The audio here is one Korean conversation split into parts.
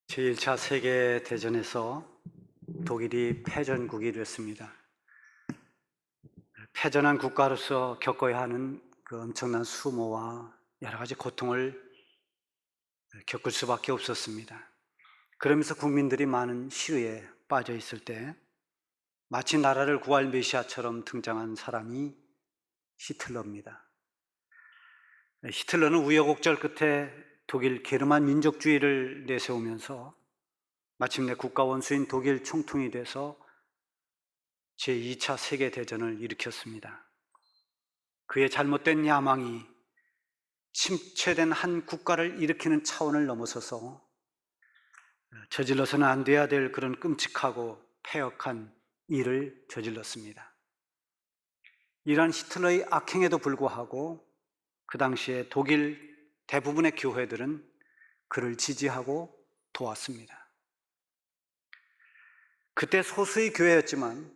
제1차 세계대전에서 독일이 패전국이 됐습니다. 패전한 국가로서 겪어야 하는 그 엄청난 수모와 여러 가지 고통을 겪을 수밖에 없었습니다. 그러면서 국민들이 많은 시위에 빠져 있을 때 마치 나라를 구할 메시아처럼 등장한 사람이 히틀러입니다. 히틀러는 우여곡절 끝에 독일 게르만 민족주의를 내세우면서 마침내 국가 원수인 독일 총통이 돼서 제2차 세계대전을 일으켰습니다. 그의 잘못된 야망이 침체된 한 국가를 일으키는 차원을 넘어서서 저질러서는 안 돼야 될 그런 끔찍하고 패역한 일을 저질렀습니다. 이러한 히틀러의 악행에도 불구하고 그 당시에 독일 대부분의 교회들은 그를 지지하고 도왔습니다. 그때 소수의 교회였지만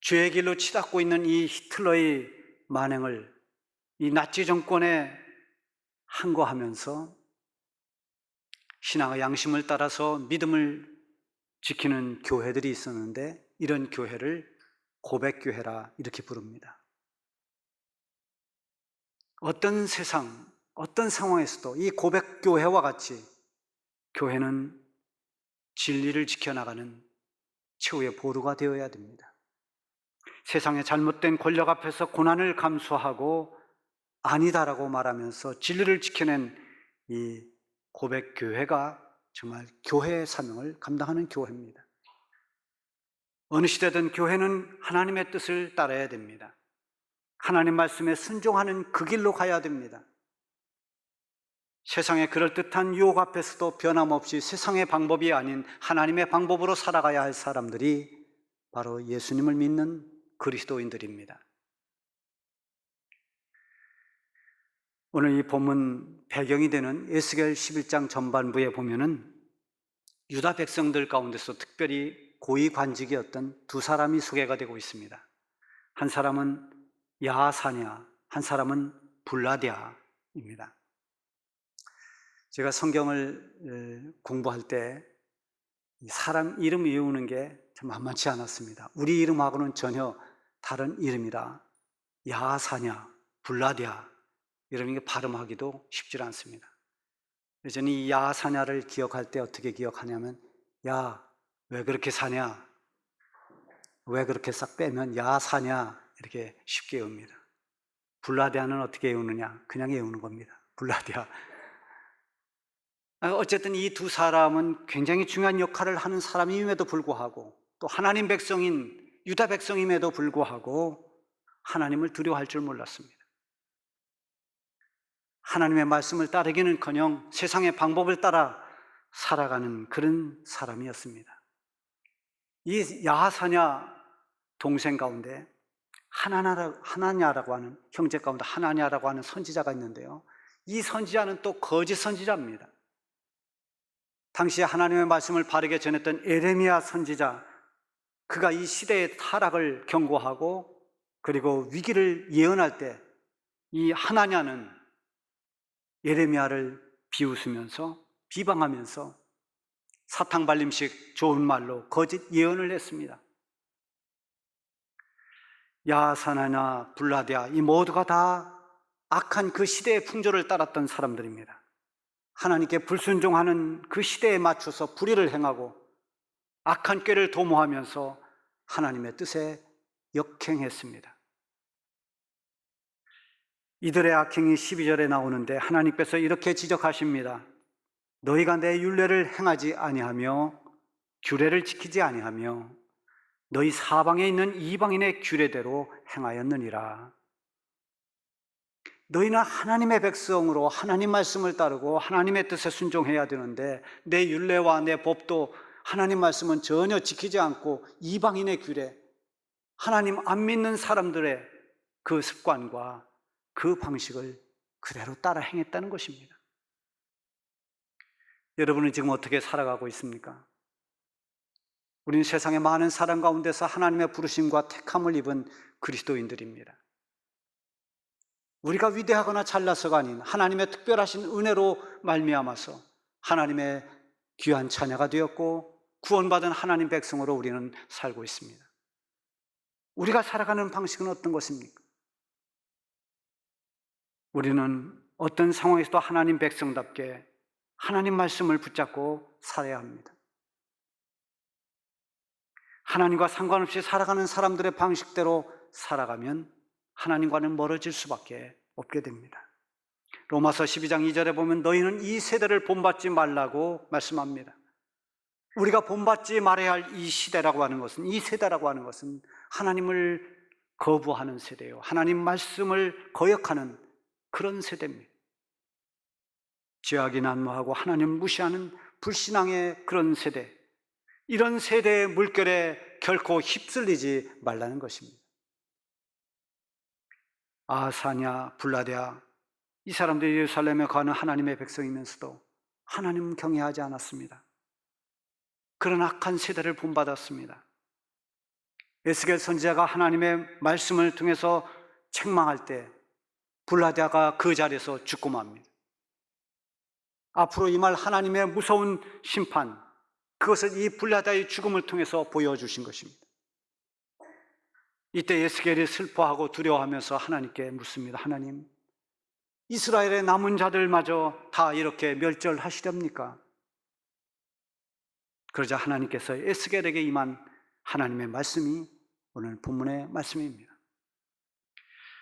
죄의 길로 치닫고 있는 이 히틀러의 만행을 이 나치 정권에 항거하면서 신앙의 양심을 따라서 믿음을 지키는 교회들이 있었는데 이런 교회를 고백교회라 이렇게 부릅니다. 어떤 세상, 어떤 상황에서도 이 고백교회와 같이 교회는 진리를 지켜나가는 최후의 보루가 되어야 됩니다. 세상의 잘못된 권력 앞에서 고난을 감수하고 아니다라고 말하면서 진리를 지켜낸 이 고백교회가 정말 교회의 사명을 감당하는 교회입니다. 어느 시대든 교회는 하나님의 뜻을 따라야 됩니다. 하나님 말씀에 순종하는 그 길로 가야 됩니다. 세상의 그럴듯한 유혹 앞에서도 변함없이 세상의 방법이 아닌 하나님의 방법으로 살아가야 할 사람들이 바로 예수님을 믿는 그리스도인들입니다. 오늘 이 본문 배경이 되는 에스겔 11장 전반부에 보면은 유다 백성들 가운데서 특별히 고위 관직이었던 두 사람이 소개가 되고 있습니다. 한 사람은 야하사냐, 한 사람은 블라디아입니다. 제가 성경을 공부할 때 사람 이름 외우는 게 참 만만치 않았습니다. 우리 이름하고는 전혀 다른 이름이라 야하사냐, 블라디아 이런 게 발음하기도 쉽지 않습니다. 저는 이 야하사냐를 기억할 때 어떻게 기억하냐면 야, 왜 그렇게 사냐? 왜 그렇게 싹 빼면 야사냐? 이렇게 쉽게 외웁니다. 블라디아는 어떻게 외우느냐? 그냥 외우는 겁니다. 블라디아. 어쨌든 이 두 사람은 굉장히 중요한 역할을 하는 사람임에도 불구하고 또 하나님 백성인 유다 백성임에도 불구하고 하나님을 두려워할 줄 몰랐습니다. 하나님의 말씀을 따르기는커녕 세상의 방법을 따라 살아가는 그런 사람이었습니다. 이 야하사냐 동생 가운데 하나냐라고 하는 형제 가운데 하나냐라고 하는 선지자가 있는데요. 이 선지자는 또 거짓 선지자입니다. 당시에 하나님의 말씀을 바르게 전했던 에레미야 선지자, 그가 이 시대의 타락을 경고하고 그리고 위기를 예언할 때 이 하나냐는 에레미야를 비웃으면서 비방하면서 사탕발림식 좋은 말로 거짓 예언을 했습니다. 야사나냐 블라디아 이 모두가 다 악한 그 시대의 풍조를 따랐던 사람들입니다. 하나님께 불순종하는 그 시대에 맞춰서 불의를 행하고 악한 꾀를 도모하면서 하나님의 뜻에 역행했습니다. 이들의 악행이 12절에 나오는데 하나님께서 이렇게 지적하십니다. 너희가 내 율례를 행하지 아니하며 규례를 지키지 아니하며 너희 사방에 있는 이방인의 규례대로 행하였느니라. 너희는 하나님의 백성으로 하나님 말씀을 따르고 하나님의 뜻에 순종해야 되는데 내 율례와 내 법도 하나님 말씀은 전혀 지키지 않고 이방인의 규례, 하나님 안 믿는 사람들의 그 습관과 그 방식을 그대로 따라 행했다는 것입니다. 여러분은 지금 어떻게 살아가고 있습니까? 우리는 세상의 많은 사람 가운데서 하나님의 부르심과 택함을 입은 그리스도인들입니다. 우리가 위대하거나 잘나서가 아닌 하나님의 특별하신 은혜로 말미암아서 하나님의 귀한 자녀가 되었고 구원받은 하나님 백성으로 우리는 살고 있습니다. 우리가 살아가는 방식은 어떤 것입니까? 우리는 어떤 상황에서도 하나님 백성답게 하나님 말씀을 붙잡고 살아야 합니다. 하나님과 상관없이 살아가는 사람들의 방식대로 살아가면 하나님과는 멀어질 수밖에 없게 됩니다. 로마서 12장 2절에 보면 너희는 이 세대를 본받지 말라고 말씀합니다. 우리가 본받지 말아야 할 이 시대라고 하는 것은, 이 세대라고 하는 것은 하나님을 거부하는 세대예요. 하나님 말씀을 거역하는 그런 세대입니다. 죄악이 난무하고 하나님을 무시하는 불신앙의 그런 세대, 이런 세대의 물결에 결코 휩쓸리지 말라는 것입니다. 아하스냐, 블라데아, 이 사람들이 예루살렘에 가는 하나님의 백성이면서도 하나님 경외하지 않았습니다. 그런 악한 세대를 본받았습니다. 에스겔 선지자가 하나님의 말씀을 통해서 책망할 때 블라데아가 그 자리에서 죽고 맙니다. 앞으로 임할 하나님의 무서운 심판, 그것을 이 블라데아의 죽음을 통해서 보여주신 것입니다. 이때 에스겔이 슬퍼하고 두려워하면서 하나님께 묻습니다. 하나님, 이스라엘의 남은 자들마저 다 이렇게 멸절하시렵니까? 그러자 하나님께서 에스겔에게 임한 하나님의 말씀이 오늘 본문의 말씀입니다.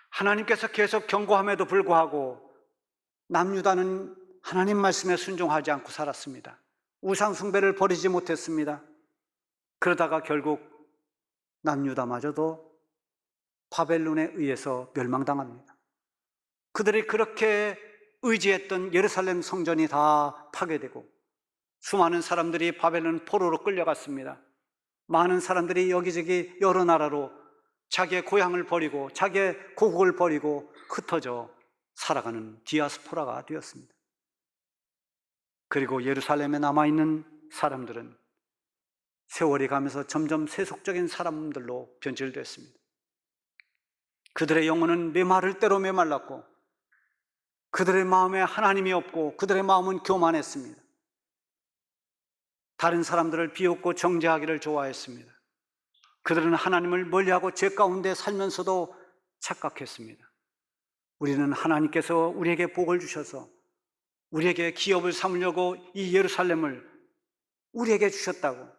하나님께서 계속 경고함에도 불구하고 남유다는 하나님 말씀에 순종하지 않고 살았습니다. 우상 숭배를 버리지 못했습니다. 그러다가 결국 남유다마저도 바벨론에 의해서 멸망당합니다. 그들이 그렇게 의지했던 예루살렘 성전이 다 파괴되고 수많은 사람들이 바벨론 포로로 끌려갔습니다. 많은 사람들이 여기저기 여러 나라로 자기의 고향을 버리고 자기의 고국을 버리고 흩어져 살아가는 디아스포라가 되었습니다. 그리고 예루살렘에 남아있는 사람들은 세월이 가면서 점점 세속적인 사람들로 변질됐습니다. 그들의 영혼은 메마를 대로 메말랐고 그들의 마음에 하나님이 없고 그들의 마음은 교만했습니다. 다른 사람들을 비웃고 정죄하기를 좋아했습니다. 그들은 하나님을 멀리하고 죄 가운데 살면서도 착각했습니다. 우리는 하나님께서 우리에게 복을 주셔서 우리에게 기업을 삼으려고 이 예루살렘을 우리에게 주셨다고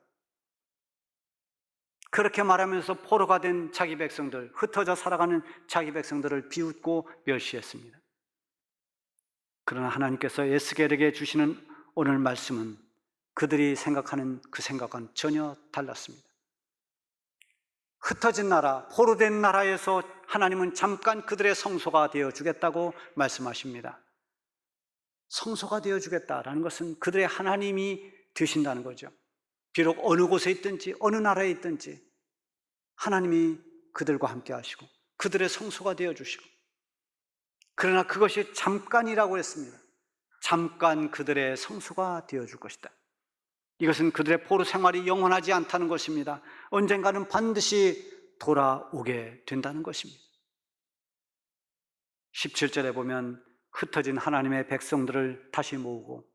그렇게 말하면서 포로가 된 자기 백성들, 흩어져 살아가는 자기 백성들을 비웃고 멸시했습니다. 그러나 하나님께서 에스겔에게 주시는 오늘 말씀은 그들이 생각하는 그 생각과는 전혀 달랐습니다. 흩어진 나라, 포로된 나라에서 하나님은 잠깐 그들의 성소가 되어주겠다고 말씀하십니다. 성소가 되어주겠다라는 것은 그들의 하나님이 되신다는 거죠. 비록 어느 곳에 있든지 어느 나라에 있든지 하나님이 그들과 함께 하시고 그들의 성소가 되어주시고, 그러나 그것이 잠깐이라고 했습니다. 잠깐 그들의 성소가 되어줄 것이다. 이것은 그들의 포로 생활이 영원하지 않다는 것입니다. 언젠가는 반드시 돌아오게 된다는 것입니다. 17절에 보면 흩어진 하나님의 백성들을 다시 모으고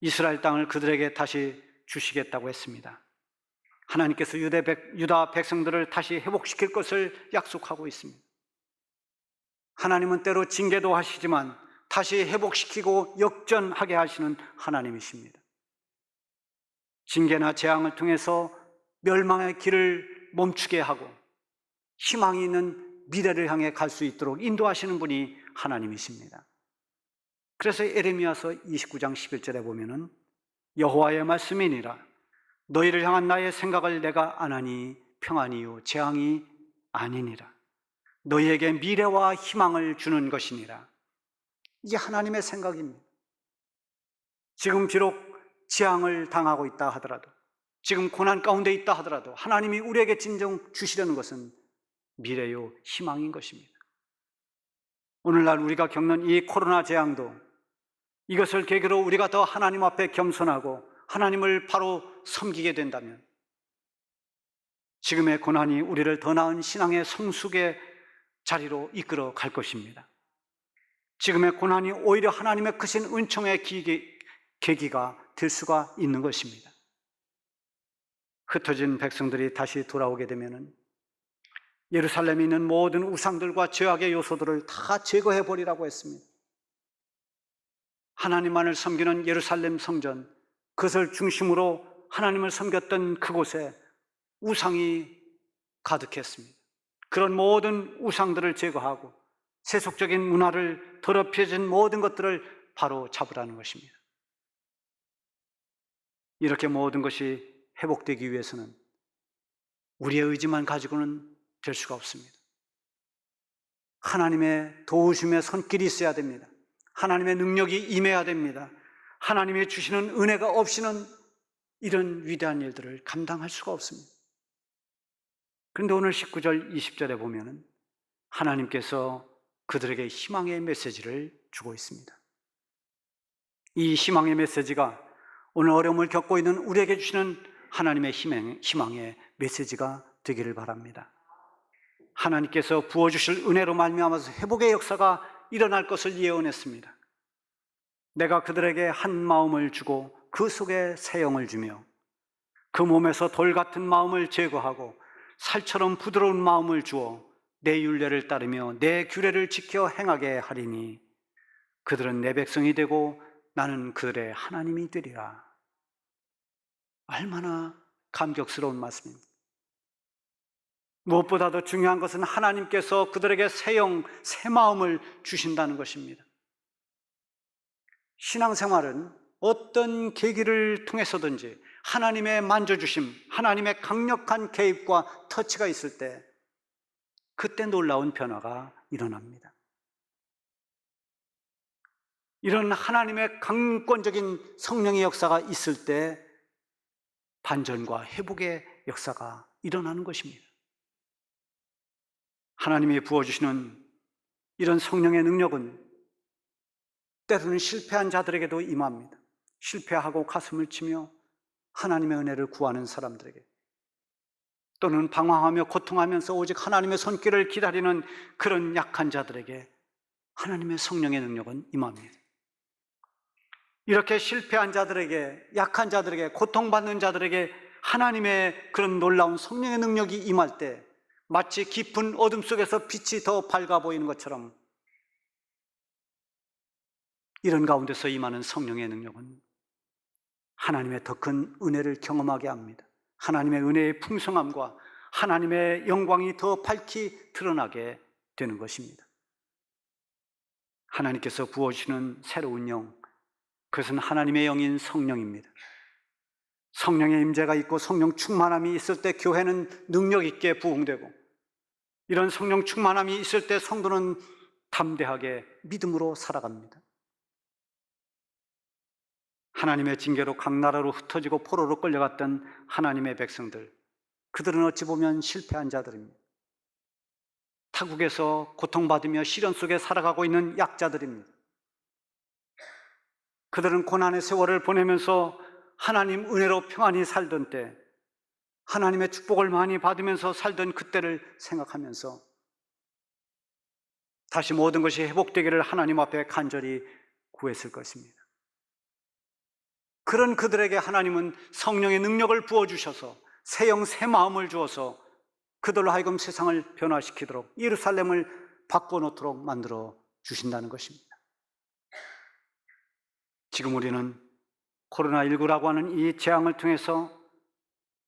이스라엘 땅을 그들에게 다시 주시겠다고 했습니다. 하나님께서 유다 백성들을 다시 회복시킬 것을 약속하고 있습니다. 하나님은 때로 징계도 하시지만 다시 회복시키고 역전하게 하시는 하나님이십니다. 징계나 재앙을 통해서 멸망의 길을 멈추게 하고 희망이 있는 미래를 향해 갈 수 있도록 인도하시는 분이 하나님이십니다. 그래서 에레미야서 29장 11절에 보면은 여호와의 말씀이니라 너희를 향한 나의 생각을 내가 아나니 평안이요 재앙이 아니니라 너희에게 미래와 희망을 주는 것이니라. 이게 하나님의 생각입니다. 지금 비록 재앙을 당하고 있다 하더라도, 지금 고난 가운데 있다 하더라도 하나님이 우리에게 진정 주시려는 것은 미래요 희망인 것입니다. 오늘날 우리가 겪는 이 코로나 재앙도 이것을 계기로 우리가 더 하나님 앞에 겸손하고 하나님을 바로 섬기게 된다면 지금의 고난이 우리를 더 나은 신앙의 성숙의 자리로 이끌어 갈 것입니다. 지금의 고난이 오히려 하나님의 크신 은총의 계기가 될 수가 있는 것입니다. 흩어진 백성들이 다시 돌아오게 되면은 예루살렘에 있는 모든 우상들과 죄악의 요소들을 다 제거해 버리라고 했습니다. 하나님만을 섬기는 예루살렘 성전, 그것을 중심으로 하나님을 섬겼던 그곳에 우상이 가득했습니다. 그런 모든 우상들을 제거하고 세속적인 문화를 더럽혀진 모든 것들을 바로 잡으라는 것입니다. 이렇게 모든 것이 회복되기 위해서는 우리의 의지만 가지고는 될 수가 없습니다. 하나님의 도우심의 손길이 있어야 됩니다. 하나님의 능력이 임해야 됩니다. 하나님이 주시는 은혜가 없이는 이런 위대한 일들을 감당할 수가 없습니다. 그런데 오늘 19절, 20절에 보면은 하나님께서 그들에게 희망의 메시지를 주고 있습니다. 이 희망의 메시지가 오늘 어려움을 겪고 있는 우리에게 주시는 하나님의 희망의 메시지가 되기를 바랍니다. 하나님께서 부어주실 은혜로 말미암아서 회복의 역사가 일어날 것을 예언했습니다. 내가 그들에게 한 마음을 주고 그 속에 새 영을 주며 그 몸에서 돌 같은 마음을 제거하고 살처럼 부드러운 마음을 주어 내 율례를 따르며 내 규례를 지켜 행하게 하리니 그들은 내 백성이 되고 나는 그들의 하나님이 되리라. 얼마나 감격스러운 말씀입니다. 무엇보다 더 중요한 것은 하나님께서 그들에게 새 영, 새 마음을 주신다는 것입니다. 신앙생활은 어떤 계기를 통해서든지 하나님의 만져주심, 하나님의 강력한 개입과 터치가 있을 때 그때 놀라운 변화가 일어납니다. 이런 하나님의 강권적인 성령의 역사가 있을 때 반전과 회복의 역사가 일어나는 것입니다. 하나님이 부어주시는 이런 성령의 능력은 때로는 실패한 자들에게도 임합니다. 실패하고 가슴을 치며 하나님의 은혜를 구하는 사람들에게, 또는 방황하며 고통하면서 오직 하나님의 손길을 기다리는 그런 약한 자들에게 하나님의 성령의 능력은 임합니다. 이렇게 실패한 자들에게, 약한 자들에게, 고통받는 자들에게 하나님의 그런 놀라운 성령의 능력이 임할 때 마치 깊은 어둠 속에서 빛이 더 밝아 보이는 것처럼 이런 가운데서 임하는 성령의 능력은 하나님의 더 큰 은혜를 경험하게 합니다. 하나님의 은혜의 풍성함과 하나님의 영광이 더 밝히 드러나게 되는 것입니다. 하나님께서 부어주시는 새로운 영, 그것은 하나님의 영인 성령입니다. 성령의 임재가 있고 성령 충만함이 있을 때 교회는 능력 있게 부흥되고, 이런 성령 충만함이 있을 때 성도는 담대하게 믿음으로 살아갑니다. 하나님의 징계로 각 나라로 흩어지고 포로로 끌려갔던 하나님의 백성들, 그들은 어찌 보면 실패한 자들입니다. 타국에서 고통받으며 시련 속에 살아가고 있는 약자들입니다. 그들은 고난의 세월을 보내면서 하나님 은혜로 평안히 살던 때, 하나님의 축복을 많이 받으면서 살던 그때를 생각하면서 다시 모든 것이 회복되기를 하나님 앞에 간절히 구했을 것입니다. 그런 그들에게 하나님은 성령의 능력을 부어주셔서 새 영, 새 마음을 주어서 그들로 하여금 세상을 변화시키도록, 예루살렘을 바꿔놓도록 만들어 주신다는 것입니다. 지금 우리는 코로나19라고 하는 이 재앙을 통해서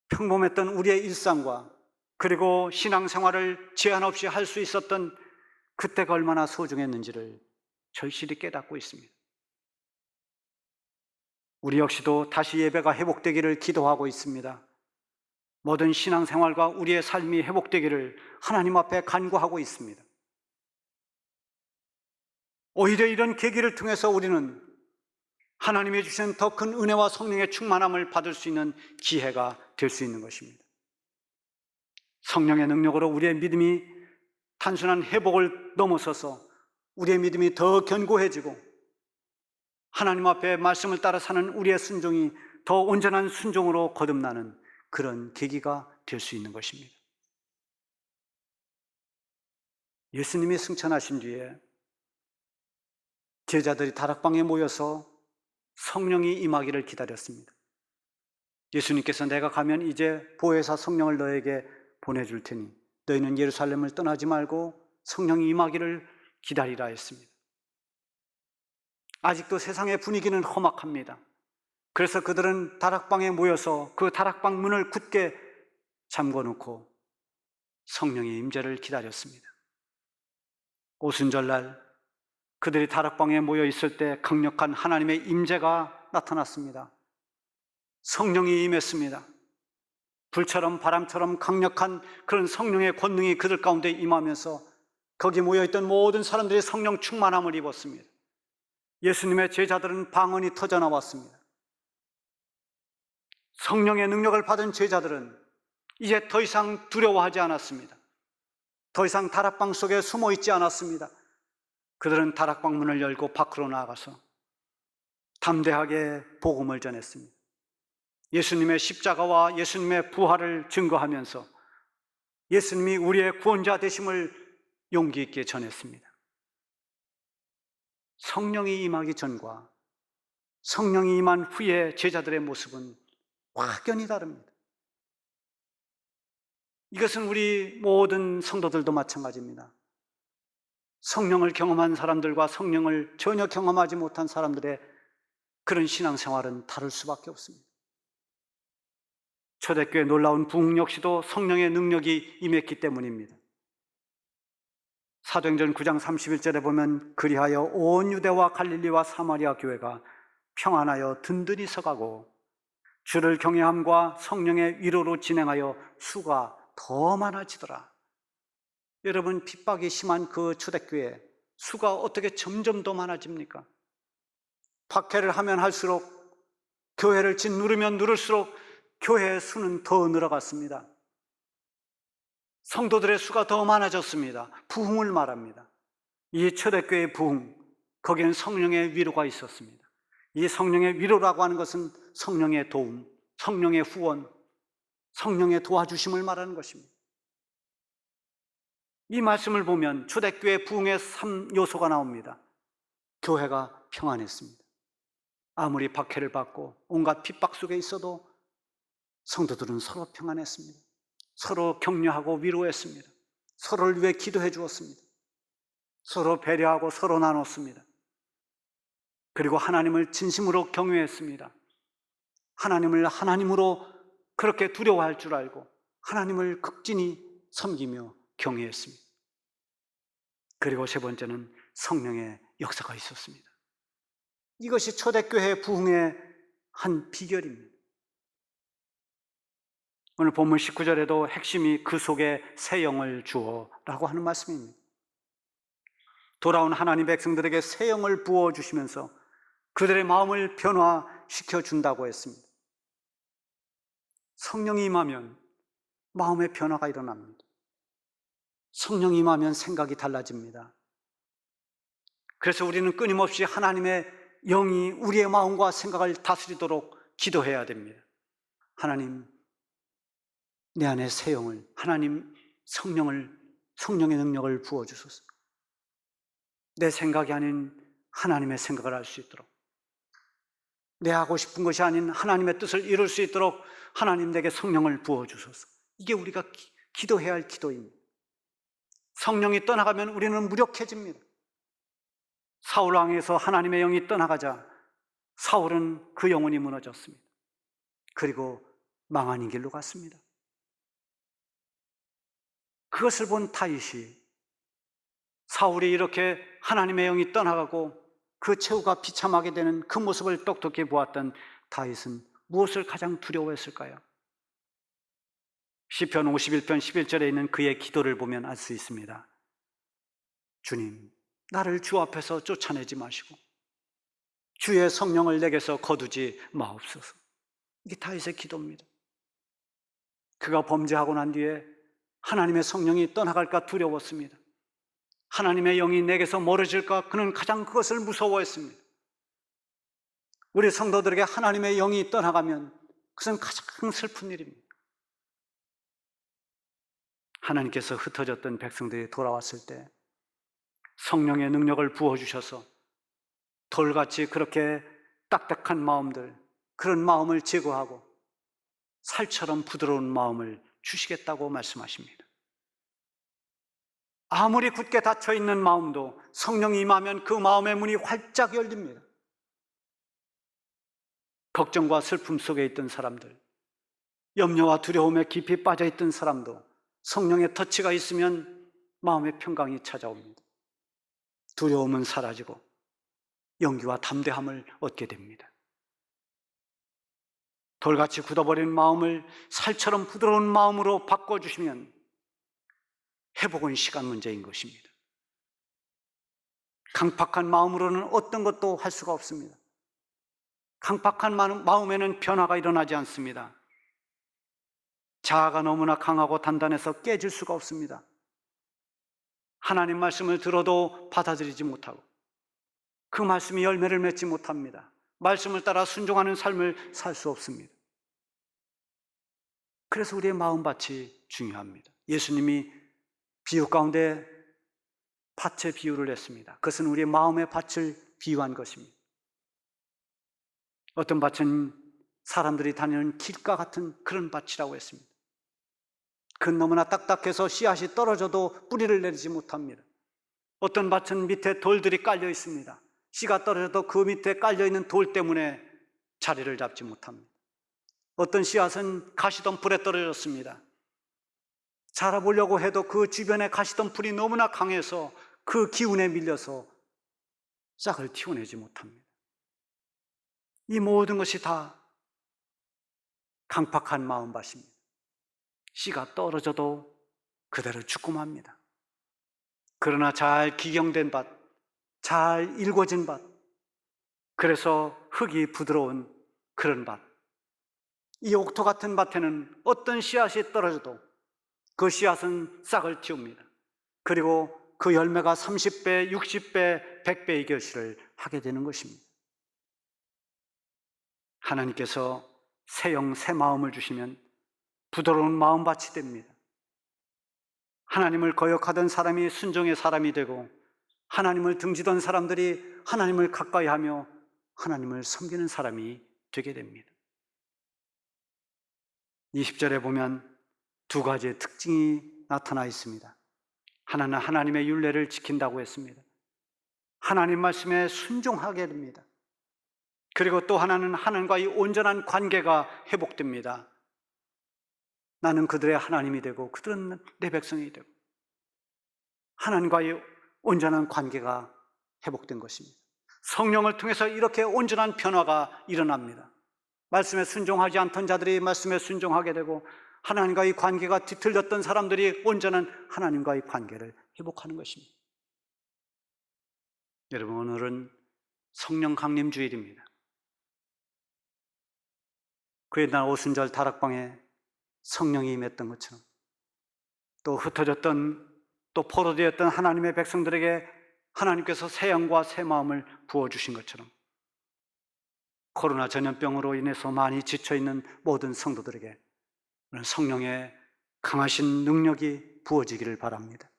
평범했던 우리의 일상과, 그리고 신앙생활을 제한 없이 할 수 있었던 그때가 얼마나 소중했는지를 절실히 깨닫고 있습니다. 우리 역시도 다시 예배가 회복되기를 기도하고 있습니다. 모든 신앙생활과 우리의 삶이 회복되기를 하나님 앞에 간구하고 있습니다. 오히려 이런 계기를 통해서 우리는 하나님이 주신 더 큰 은혜와 성령의 충만함을 받을 수 있는 기회가 될 수 있는 것입니다. 성령의 능력으로 우리의 믿음이 단순한 회복을 넘어서서 우리의 믿음이 더 견고해지고, 하나님 앞에 말씀을 따라 사는 우리의 순종이 더 온전한 순종으로 거듭나는 그런 계기가 될 수 있는 것입니다. 예수님이 승천하신 뒤에 제자들이 다락방에 모여서 성령이 임하기를 기다렸습니다. 예수님께서 내가 가면 이제 보혜사 성령을 너에게 보내줄 테니 너희는 예루살렘을 떠나지 말고 성령이 임하기를 기다리라 했습니다. 아직도 세상의 분위기는 험악합니다. 그래서 그들은 다락방에 모여서 그 다락방 문을 굳게 잠궈놓고 성령의 임재를 기다렸습니다. 오순절날 그들이 다락방에 모여 있을 때 강력한 하나님의 임재가 나타났습니다. 성령이 임했습니다. 불처럼 바람처럼 강력한 그런 성령의 권능이 그들 가운데 임하면서 거기 모여있던 모든 사람들이 성령 충만함을 입었습니다. 예수님의 제자들은 방언이 터져나왔습니다. 성령의 능력을 받은 제자들은 이제 더 이상 두려워하지 않았습니다. 더 이상 다락방 속에 숨어 있지 않았습니다. 그들은 다락방 문을 열고 밖으로 나가서 담대하게 복음을 전했습니다. 예수님의 십자가와 예수님의 부활을 증거하면서 예수님이 우리의 구원자 되심을 용기 있게 전했습니다. 성령이 임하기 전과 성령이 임한 후의 제자들의 모습은 확연히 다릅니다. 이것은 우리 모든 성도들도 마찬가지입니다. 성령을 경험한 사람들과 성령을 전혀 경험하지 못한 사람들의 그런 신앙생활은 다를 수밖에 없습니다. 초대교회 놀라운 부흥 역시도 성령의 능력이 임했기 때문입니다. 사도행전 9장 31절에 보면 그리하여 온 유대와 갈릴리와 사마리아 교회가 평안하여 든든히 서가고 주를 경외함과 성령의 위로로 진행하여 수가 더 많아지더라. 여러분, 핍박이 심한 그 초대교회 수가 어떻게 점점 더 많아집니까? 박해를 하면 할수록, 교회를 짓누르면 누를수록 교회의 수는 더 늘어갔습니다. 성도들의 수가 더 많아졌습니다. 부흥을 말합니다. 이 초대교회의 부흥, 거기에는 성령의 위로가 있었습니다. 이 성령의 위로라고 하는 것은 성령의 도움, 성령의 후원, 성령의 도와주심을 말하는 것입니다. 이 말씀을 보면 초대교회 부흥의 3요소가 나옵니다. 교회가 평안했습니다. 아무리 박해를 받고 온갖 핍박 속에 있어도 성도들은 서로 평안했습니다. 서로 격려하고 위로했습니다. 서로를 위해 기도해 주었습니다. 서로 배려하고 서로 나눴습니다. 그리고 하나님을 진심으로 경외했습니다. 하나님을 하나님으로 그렇게 두려워할 줄 알고 하나님을 극진히 섬기며 경외했습니다. 그리고 세 번째는 성령의 역사가 있었습니다. 이것이 초대교회 부흥의 한 비결입니다. 오늘 본문 19절에도 핵심이 그 속에 새 영을 주어 라고 하는 말씀입니다. 돌아온 하나님 백성들에게 새 영을 부어주시면서 그들의 마음을 변화시켜 준다고 했습니다. 성령이 임하면 마음의 변화가 일어납니다. 성령이 임하면 생각이 달라집니다. 그래서 우리는 끊임없이 하나님의 영이 우리의 마음과 생각을 다스리도록 기도해야 됩니다. 하나님, 내 안에 새 영을, 하나님 성령의 능력을 부어주소서. 내 생각이 아닌 하나님의 생각을 할 수 있도록, 내 하고 싶은 것이 아닌 하나님의 뜻을 이룰 수 있도록 하나님 내게 성령을 부어주소서. 이게 우리가 기도해야 할 기도입니다. 성령이 떠나가면 우리는 무력해집니다. 사울왕에서 하나님의 영이 떠나가자 사울은 그 영혼이 무너졌습니다. 그리고 망하는 길로 갔습니다. 그것을 본 다윗이, 사울이 이렇게 하나님의 영이 떠나가고 그 최후가 비참하게 되는 그 모습을 똑똑히 보았던 다윗은 무엇을 가장 두려워했을까요? 시편 51편 11절에 있는 그의 기도를 보면 알 수 있습니다. 주님, 나를 주 앞에서 쫓아내지 마시고 주의 성령을 내게서 거두지 마옵소서. 이게 다윗의 기도입니다. 그가 범죄하고 난 뒤에 하나님의 성령이 떠나갈까 두려웠습니다. 하나님의 영이 내게서 멀어질까 그는 가장 그것을 무서워했습니다. 우리 성도들에게 하나님의 영이 떠나가면 그것은 가장 슬픈 일입니다. 하나님께서 흩어졌던 백성들이 돌아왔을 때 성령의 능력을 부어주셔서 돌같이 그렇게 딱딱한 마음들, 그런 마음을 제거하고 살처럼 부드러운 마음을 주시겠다고 말씀하십니다. 아무리 굳게 닫혀있는 마음도 성령이 임하면 그 마음의 문이 활짝 열립니다. 걱정과 슬픔 속에 있던 사람들, 염려와 두려움에 깊이 빠져있던 사람도 성령의 터치가 있으면 마음의 평강이 찾아옵니다. 두려움은 사라지고 용기와 담대함을 얻게 됩니다. 돌같이 굳어버린 마음을 살처럼 부드러운 마음으로 바꿔주시면 회복은 시간 문제인 것입니다. 강팍한 마음으로는 어떤 것도 할 수가 없습니다. 강팍한 마음에는 변화가 일어나지 않습니다. 자아가 너무나 강하고 단단해서 깨질 수가 없습니다. 하나님 말씀을 들어도 받아들이지 못하고 그 말씀이 열매를 맺지 못합니다. 말씀을 따라 순종하는 삶을 살 수 없습니다. 그래서 우리의 마음밭이 중요합니다. 예수님이 비유 가운데 밭의 비유를 했습니다. 그것은 우리의 마음의 밭을 비유한 것입니다. 어떤 밭은 사람들이 다니는 길가 같은 그런 밭이라고 했습니다. 그건 너무나 딱딱해서 씨앗이 떨어져도 뿌리를 내리지 못합니다. 어떤 밭은 밑에 돌들이 깔려 있습니다. 씨가 떨어져도 그 밑에 깔려있는 돌 때문에 자리를 잡지 못합니다. 어떤 씨앗은 가시덤불에 떨어졌습니다. 자라보려고 해도 그 주변에 가시덤불이 너무나 강해서 그 기운에 밀려서 싹을 틔워내지 못합니다. 이 모든 것이 다 강팍한 마음밭입니다. 씨가 떨어져도 그대로 죽고 맙니다. 그러나 잘 기경된 밭, 잘 일궈진 밭, 그래서 흙이 부드러운 그런 밭, 이 옥토 같은 밭에는 어떤 씨앗이 떨어져도 그 씨앗은 싹을 틔웁니다. 그리고 그 열매가 30배, 60배, 100배의 결실을 하게 되는 것입니다. 하나님께서 새 영, 새 마음을 주시면 부드러운 마음밭이 됩니다. 하나님을 거역하던 사람이 순종의 사람이 되고 하나님을 등지던 사람들이 하나님을 가까이하며 하나님을 섬기는 사람이 되게 됩니다. 20절에 보면 두 가지의 특징이 나타나 있습니다. 하나는 하나님의 율례를 지킨다고 했습니다. 하나님 말씀에 순종하게 됩니다. 그리고 또 하나는 하나님과의 온전한 관계가 회복됩니다. 나는 그들의 하나님이 되고 그들은 내 백성이 되고 하나님과의 온전한 관계가 회복된 것입니다. 성령을 통해서 이렇게 온전한 변화가 일어납니다. 말씀에 순종하지 않던 자들이 말씀에 순종하게 되고 하나님과의 관계가 뒤틀렸던 사람들이 온전한 하나님과의 관계를 회복하는 것입니다. 여러분, 오늘은 성령 강림 주일입니다. 그 옛날 오순절 다락방에 성령이 임했던 것처럼 또 흩어졌던 또 포로되었던 하나님의 백성들에게 하나님께서 새 영과 새 마음을 부어주신 것처럼 코로나 전염병으로 인해서 많이 지쳐있는 모든 성도들에게 성령의 강하신 능력이 부어지기를 바랍니다.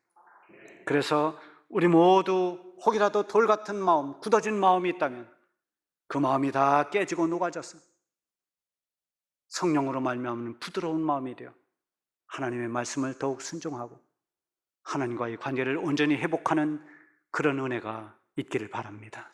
그래서 우리 모두 혹이라도 돌 같은 마음, 굳어진 마음이 있다면 그 마음이 다 깨지고 녹아져서 성령으로 말미암는 부드러운 마음이 되어 하나님의 말씀을 더욱 순종하고 하나님과의 관계를 온전히 회복하는 그런 은혜가 있기를 바랍니다.